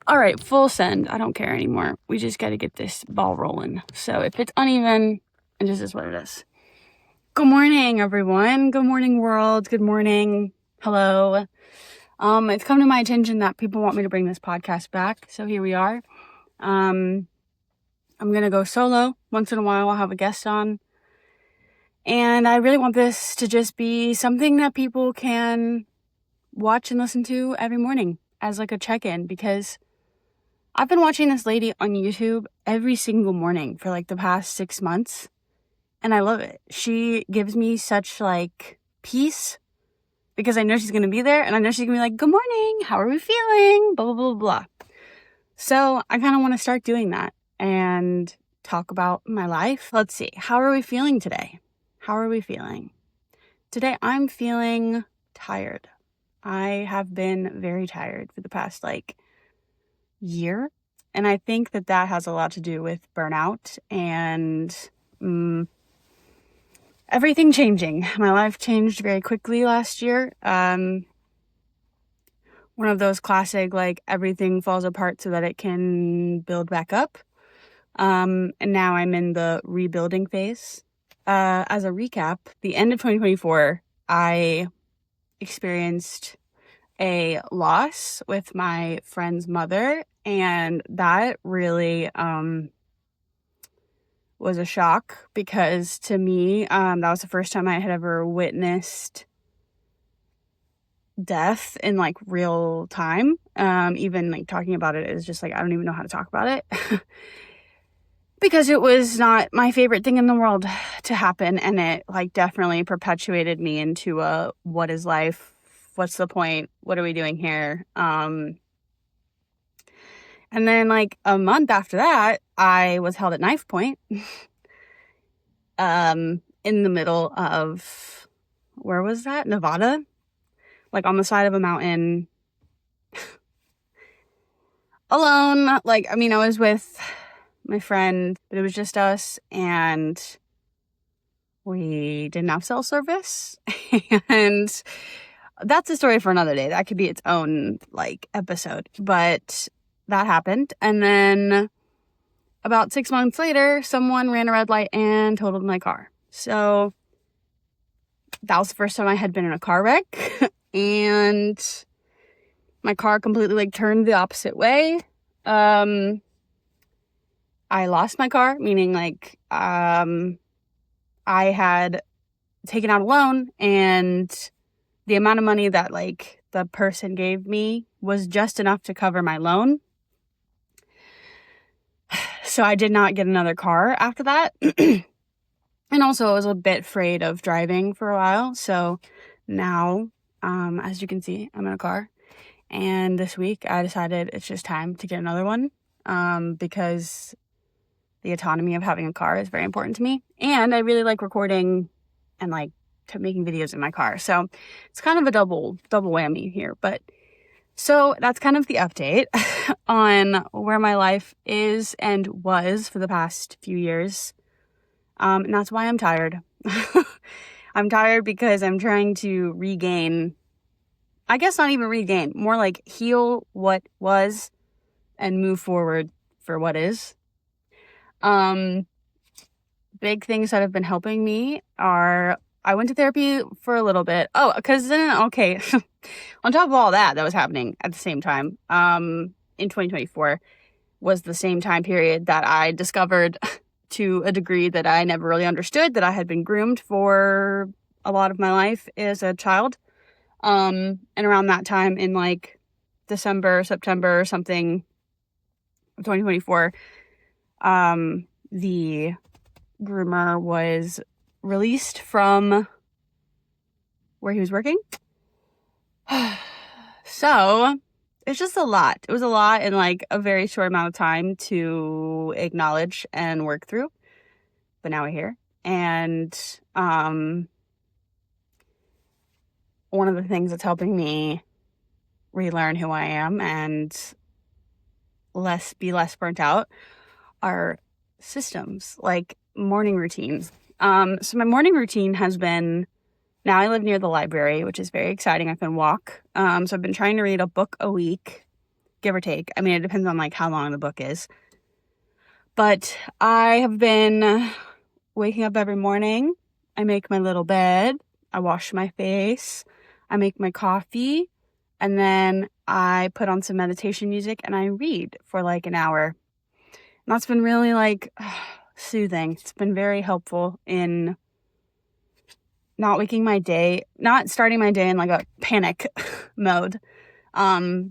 All right, full send. I don't care anymore. We just got to get this ball rolling. So if it's uneven, it just is what it is. Good morning, everyone. Good morning, world. Good morning. Hello. It's come to my attention that people want me to bring this podcast back. So here we are. I'm going to go solo. Once in a while, I'll have a guest on. And I really want this to just be something that people can watch and listen to every morning as like a check-in, because I've been watching this lady on YouTube every single morning for like the past 6 months, and I love it. She gives me such like peace because I know she's going to be there, and I know she's going to be like, good morning, how are we feeling? Blah, blah, blah, blah. So I kind of want to start doing that and talk about my life. Let's see. How are we feeling today? How are we feeling? Today I'm feeling tired. I have been very tired for the past year. And I think that has a lot to do with burnout and everything changing. My life changed very quickly last year. One of those classic, everything falls apart so that it can build back up. And now I'm in the rebuilding phase. As a recap, the end of 2024, I experienced a loss with my friend's mother, and that really was a shock, because to me that was the first time I had ever witnessed death in real time. Even talking about it is just I don't even know how to talk about it because it was not my favorite thing in the world to happen, and it definitely perpetuated me into what is life? What's the point? What are we doing here? And then a month after that, I was held at knife point in the middle of, where was that? Nevada? On the side of a mountain alone. I was with my friend, but it was just us, and we didn't have cell service. And that's a story for another day. That could be its own episode. But that happened. And then about 6 months later, someone ran a red light and totaled my car. So that was the first time I had been in a car wreck. And my car completely turned the opposite way. I lost my car, meaning I had taken out a loan, and the amount of money that the person gave me was just enough to cover my loan. So I did not get another car after that. And also I was a bit afraid of driving for a while. So now, as you can see, I'm in a car. And this week I decided it's just time to get another one, because the autonomy of having a car is very important to me. And I really like recording and making videos in my car. So it's kind of a double whammy here. But so that's kind of the update on where my life is and was for the past few years. And that's why I'm tired. I'm tired because I'm trying to regain, I guess not even regain, more heal what was and move forward for what is. Big things that have been helping me are, I went to therapy for a little bit. Oh, because then, okay, on top of all that was happening at the same time, in 2024 was the same time period that I discovered to a degree that I never really understood, that I had been groomed for a lot of my life as a child. And around that time in December, September, something of 2024, the groomer was released from where he was working. So it's just a lot. It was a lot in a very short amount of time to acknowledge and work through. But now we're here. And one of the things that's helping me relearn who I am and be less burnt out are systems, morning routines. So my morning routine has been, now I live near the library, which is very exciting. I can walk. So I've been trying to read a book a week, give or take. I mean, it depends on like how long the book is. But I have been waking up every morning. I make my little bed. I wash my face. I make my coffee. And then I put on some meditation music and I read for like an hour. And that's been really like soothing. It's been very helpful in not starting my day in like a panic mode.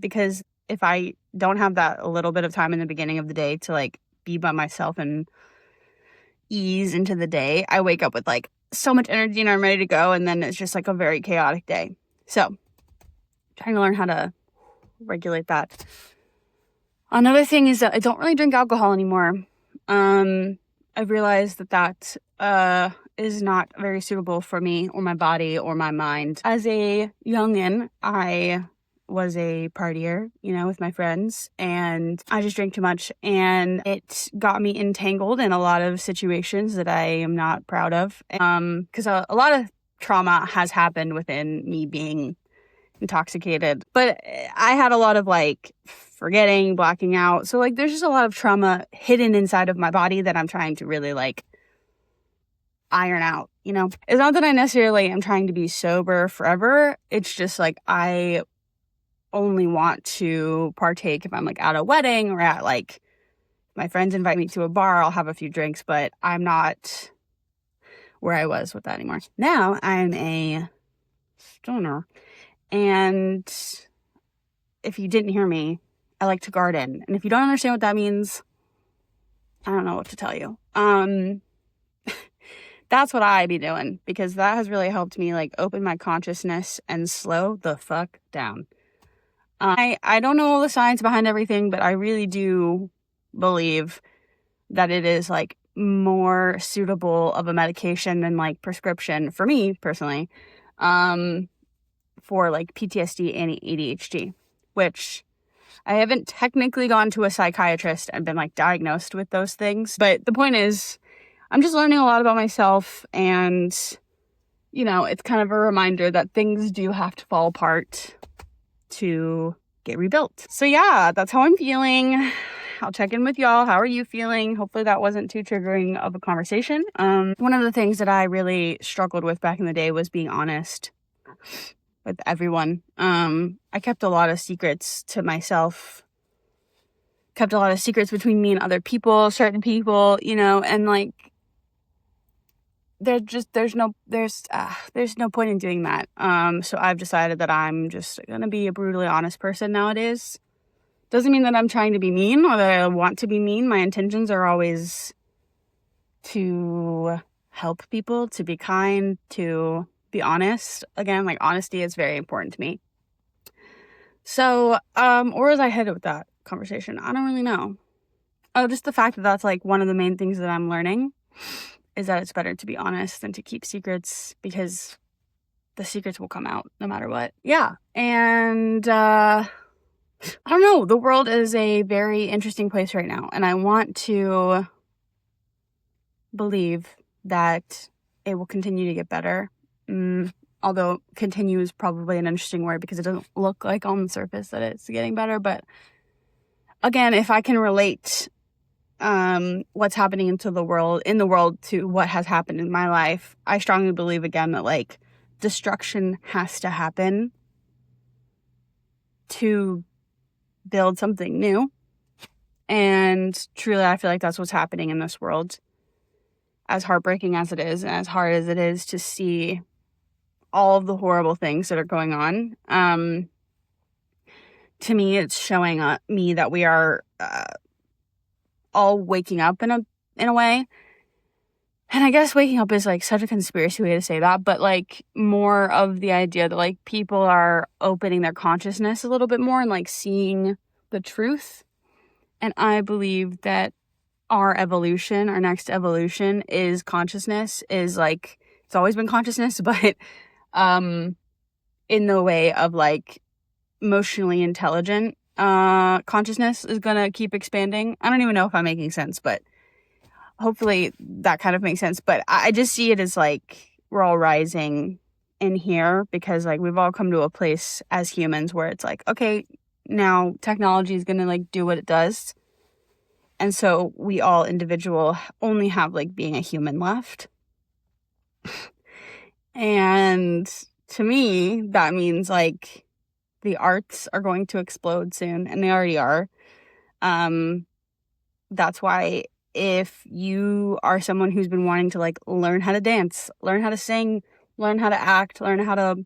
Because if I don't have that a little bit of time in the beginning of the day to like be by myself and ease into the day, I wake up with like so much energy and I'm ready to go. And then it's just like a very chaotic day. So trying to learn how to regulate that. Another thing is that I don't really drink alcohol anymore. I've realized that is not very suitable for me or my body or my mind. As a youngin', I was a partier, with my friends, and I just drank too much, and it got me entangled in a lot of situations that I am not proud of. Because a lot of trauma has happened within me being intoxicated, but I had a lot of like forgetting, blacking out. So like there's just a lot of trauma hidden inside of my body that I'm trying to really like iron out, It's not that I necessarily am trying to be sober forever. It's just like I only want to partake if I'm like at a wedding or at like my friends invite me to a bar, I'll have a few drinks, but I'm not where I was with that anymore. Now I'm a stoner. And if you didn't hear me, I like to garden. And if you don't understand what that means, I don't know what to tell you. That's what I be doing, because that has really helped me like open my consciousness and slow the fuck down. I don't know all the science behind everything, but I really do believe that it is like more suitable of a medication than like prescription for me personally. For like PTSD and ADHD, which I haven't technically gone to a psychiatrist and been like diagnosed with those things. But the point is, I'm just learning a lot about myself, and, it's kind of a reminder that things do have to fall apart to get rebuilt. So yeah, that's how I'm feeling. I'll check in with y'all. How are you feeling? Hopefully that wasn't too triggering of a conversation. One of the things that I really struggled with back in the day was being honest with everyone. I kept a lot of secrets to myself, kept a lot of secrets between me and other people, certain people, and like, there's no point in doing that. So I've decided that I'm just gonna be a brutally honest person nowadays. Doesn't mean that I'm trying to be mean or that I want to be mean. My intentions are always to help people, to be kind, to be honest. Again, like honesty is very important to me. So, where was I headed with that conversation? I don't really know. Oh, just the fact that that's like one of the main things that I'm learning is that it's better to be honest than to keep secrets, because the secrets will come out no matter what. Yeah. And, I don't know. The world is a very interesting place right now, and I want to believe that it will continue to get better. Although continue is probably an interesting word, because it doesn't look like on the surface that it's getting better. But again, if I can relate what's happening in the world to what has happened in my life, I strongly believe again that like destruction has to happen to build something new. And truly, I feel like that's what's happening in this world. As heartbreaking as it is, and as hard as it is to see all of the horrible things that are going on, to me, it's showing me that we are all waking up in a way. And I guess waking up is like such a conspiracy way to say that, but like more of the idea that like people are opening their consciousness a little bit more and like seeing the truth. And I believe that our next evolution is consciousness, is like, it's always been consciousness, but in the way of like emotionally intelligent consciousness is gonna keep expanding. I don't even know if I'm making sense, but hopefully that kind of makes sense. But I just see it as like we're all rising in here, because like we've all come to a place as humans where it's like, okay, now technology is going to like do what it does. And so we all individual only have like being a human left. And to me, that means like the arts are going to explode soon, and they already are. That's why if you are someone who's been wanting to like learn how to dance, learn how to sing, learn how to act, learn how to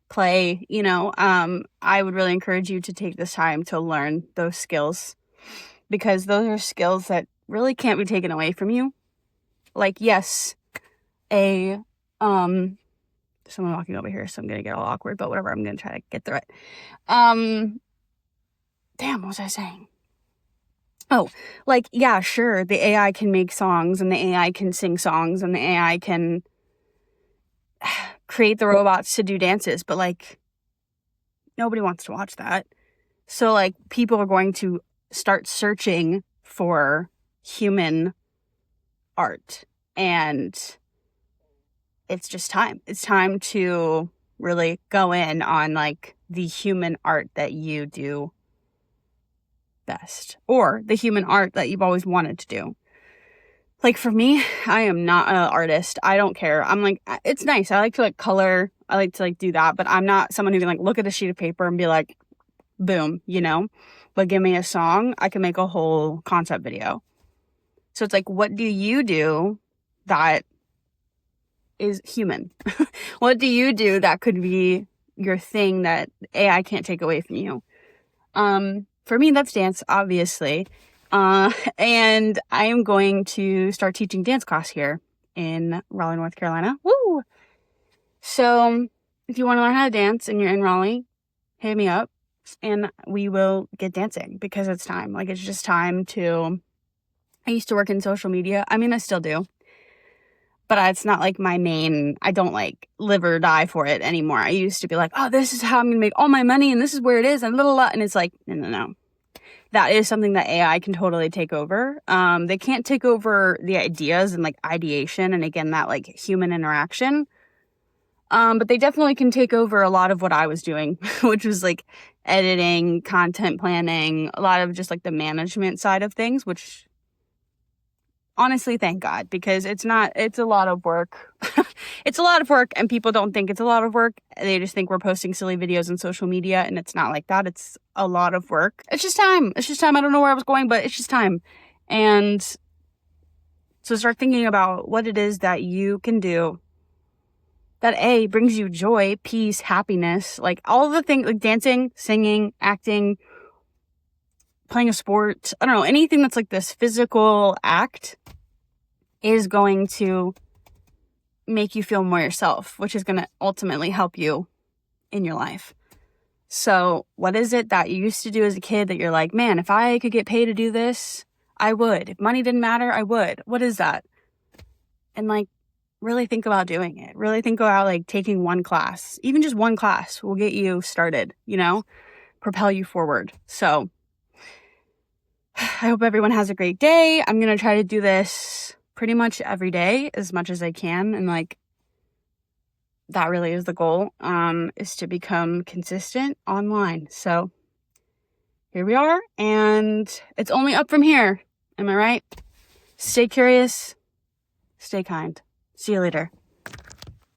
play, I would really encourage you to take this time to learn those skills, because those are skills that really can't be taken away from you. Like, yes, someone walking over here, so I'm gonna get all awkward, but whatever, I'm gonna try to get through it. Damn, what was I saying? Oh, like, yeah, sure, the AI can make songs, and the AI can sing songs, and the AI can create the robots to do dances, but like, nobody wants to watch that. So like, people are going to start searching for human art, and it's just time. It's time to really go in on like the human art that you do best, or the human art that you've always wanted to do. Like for me, I am not an artist. I don't care. I'm like, it's nice. I like to like color. I like to like do that, but I'm not someone who can like look at a sheet of paper and be like, boom, but give me a song. I can make a whole concept video. So it's like, what do you do that is human? What do you do that could be your thing that AI can't take away from you? For me, that's dance, obviously. And I am going to start teaching dance class here in Raleigh, North Carolina. Woo! So if you want to learn how to dance and you're in Raleigh, hit me up and we will get dancing, because it's time. Like, it's just time to... I used to work in social media. I mean, I still do. But it's not like my main... I don't like live or die for it anymore. I used to be like, oh, this is how I'm going to make all my money and this is where it is and blah, blah, blah. And it's like, no. That is something that AI can totally take over. They can't take over the ideas and like ideation and again, that like human interaction. But they definitely can take over a lot of what I was doing, which was like editing, content planning, a lot of just like the management side of things, which honestly, thank God, because it's a lot of work. It's a lot of work, and people don't think it's a lot of work. They just think we're posting silly videos on social media, and it's not like that. It's a lot of work. It's just time. I don't know where I was going, but it's just time. And so start thinking about what it is that you can do that brings you joy, peace, happiness, like all the things, like dancing, singing, acting, playing a sport. I don't know, anything that's like this physical act is going to make you feel more yourself, which is going to ultimately help you in your life. So what is it that you used to do as a kid that you're like, man, if I could get paid to do this, I would. If money didn't matter, I would. What is that? And like, really think about doing it. Really think about like taking one class. Even just one class will get you started, propel you forward. So I hope everyone has a great day. I'm going to try to do this pretty much every day as much as I can. And like, that really is the goal, is to become consistent online. So here we are, and it's only up from here. Am I right? Stay curious, stay kind. See you later.